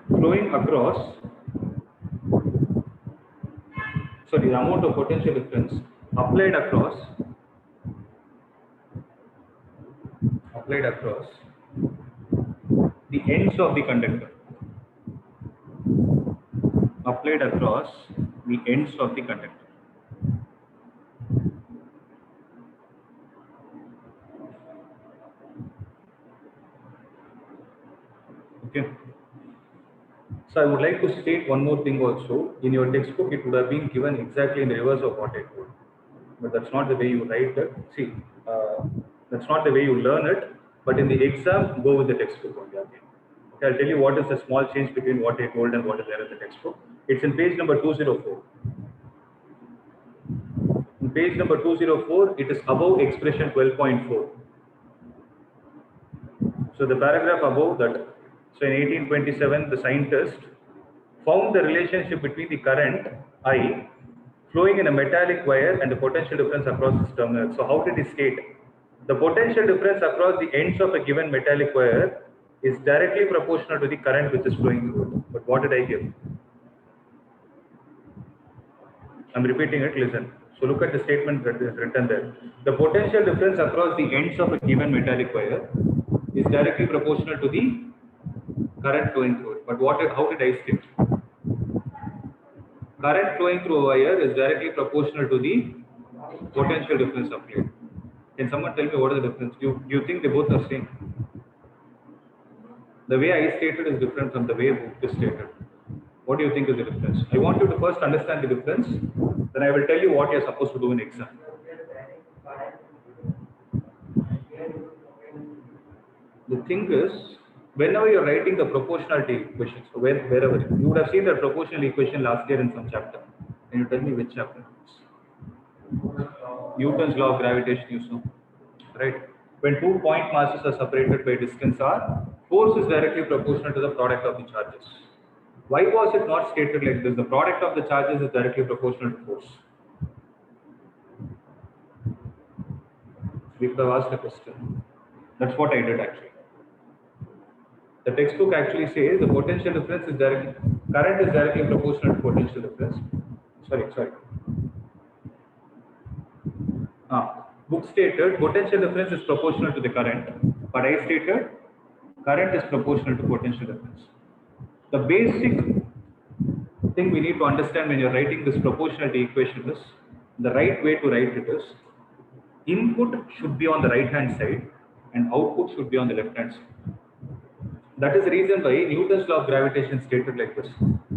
flowing across, sorry, the amount of potential difference applied across the ends of the conductor. Applied across the ends of the conductor. Okay. So I would like to state one more thing also. In your textbook, it would have been given exactly in the reverse of what I told. But that's not the way you write it. See, that's not the way you learn it. But in the exam, go with the textbook only again. Okay, I'll tell you what is the small change between what I told and what is there in the textbook. It's in page number 204. In page number 204, it is above expression 12.4. So the paragraph above that. So in 1827, the scientist found the relationship between the current I flowing in a metallic wire and the potential difference across its terminals. So how did he state? The potential difference across the ends of a given metallic wire is directly proportional to the current which is flowing through it. But what did I give? I'm repeating it, listen. So look at the statement that is written there. The potential difference across the ends of a given metallic wire is directly proportional to the current flowing through it. But how did I state? Current flowing through a wire is directly proportional to the potential difference applied. Can someone tell me what is the difference? Do you think they both are same? The way I stated is different from the way book is stated. What do you think is the difference? I want you to first understand the difference, then I will tell you what you are supposed to do in exam. The thing is, whenever you are writing the proportionality equations, wherever, you would have seen the proportional equation last year in some chapter. Can you tell me which chapter? Newton's law of gravitation, you saw, right? When 2 point masses are separated by distance r, force is directly proportional to the product of the charges. Why was it not stated like this? The product of the charges is directly proportional to force. We could have asked a question. That's what I did actually. The textbook actually says the potential difference is current is directly proportional to potential difference. Sorry. Book stated potential difference is proportional to the current, but I stated current is proportional to potential difference. The basic thing we need to understand when you're writing this proportionality equation is, the right way to write it is, input should be on the right hand side and output should be on the left hand side. That is the reason why Newton's law of gravitation stated like this.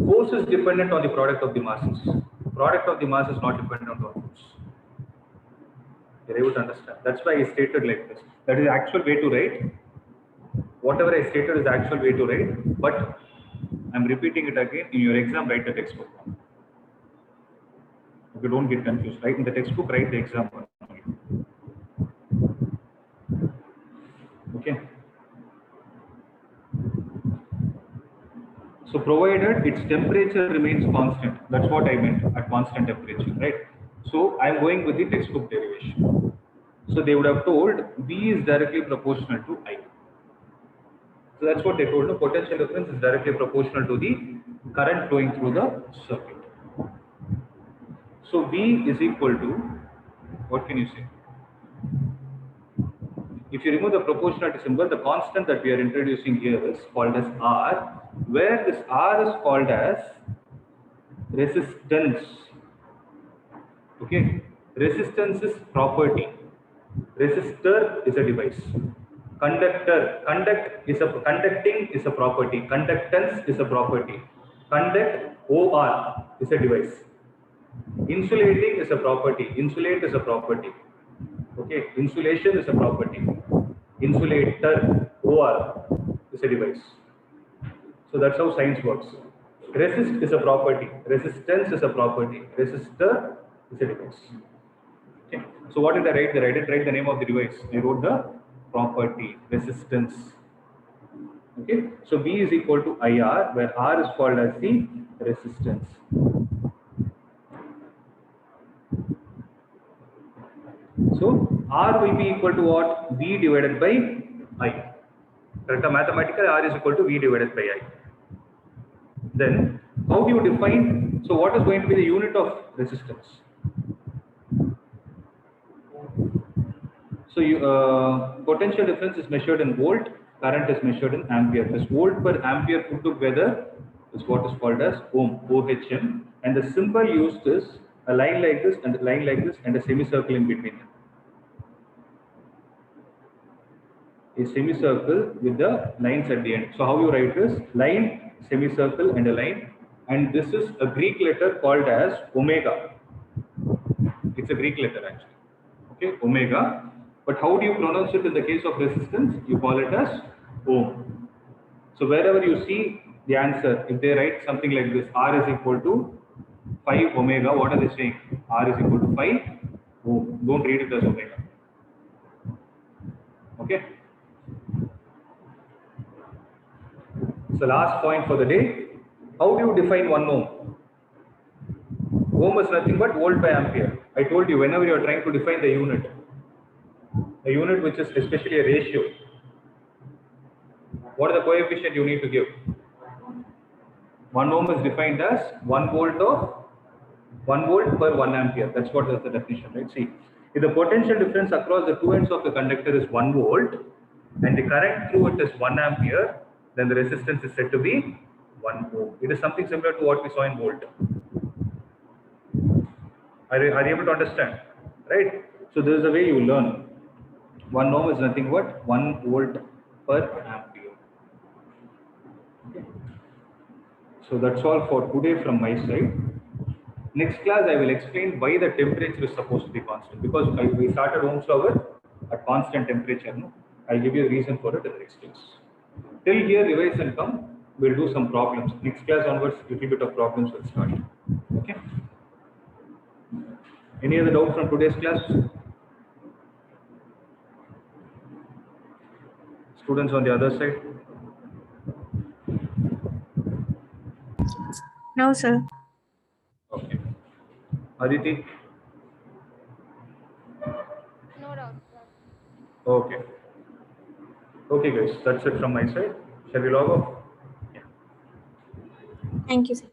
Force is dependent on the product of the masses. Product of the mass is not dependent on force. You're able to understand. That's why I stated like this. That is the actual way to write Whatever I stated is the actual way to write, but I'm repeating it again. In your exam, write the textbook. If you don't get confused, right? In the textbook, write the exam one. Okay. So provided its temperature remains constant, that's what I meant at constant temperature, right? So I'm going with the textbook derivation. So they would have told V is directly proportional to I. So that's what they told. No, potential difference is directly proportional to the current flowing through the circuit. So V is equal to, what can you say? If you remove the proportionality symbol, the constant that we are introducing here is called as R, where this R is called as resistance. Okay, resistance is property. Resistor is a device. Conducting is a property. Conductance is a property. Conduct OR is a device. Insulating is a property. Insulate is a property. Okay, insulation is a property. Insulator OR is a device. So that's how science works. Resist is a property. Resistance is a property. Resistor is a device. Okay. So what did I write there? I didn't write the name of the device. I wrote the property, resistance. Okay. So V is equal to IR, where R is called as the resistance. So R will be equal to what? V divided by I. Correct? Mathematically, R is equal to V divided by I. Then, how do you define? So what is going to be the unit of resistance? So potential difference is measured in volt, current is measured in ampere. This volt per ampere put together is what is called as ohm, OHM. And the symbol used is a line like this and a line like this and a semicircle in between them. A semicircle with the lines at the end. So how you write this? Line, semicircle and a line. And this is a Greek letter called as omega. It's a Greek letter actually. Okay, omega. But how do you pronounce it in the case of resistance? You call it as ohm. So wherever you see the answer, if they write something like this, R is equal to 5 omega, what are they saying? R is equal to 5 ohm. Don't read it as omega. Okay. So last point for the day. How do you define 1 ohm? Ohm is nothing but volt by ampere. I told you whenever you are trying to define the unit, a unit which is especially a ratio, what are the coefficient you need to give? 1 ohm is defined as 1 volt per 1 ampere. That's what is the definition, right? See, if the potential difference across the two ends of the conductor is 1 volt and the current through it is 1 ampere, then the resistance is said to be 1 ohm. It is something similar to what we saw in volt. Are you able to understand? Right? So this is the way you learn. 1 ohm is nothing but 1 volt per ampere. Okay. So that's all for today from my side. Next class I will explain why the temperature is supposed to be constant, because we started Ohm's law at constant temperature. No? I'll give you a reason for it in the next class. Till here, revise and come. We'll do some problems. Next class onwards, a little bit of problems will start. Okay. Any other doubt from today's class? Students on the other side? No, sir. Okay. Aditi? No doubt. Okay. Okay, guys. That's it from my side. Shall we log off? Thank you, sir.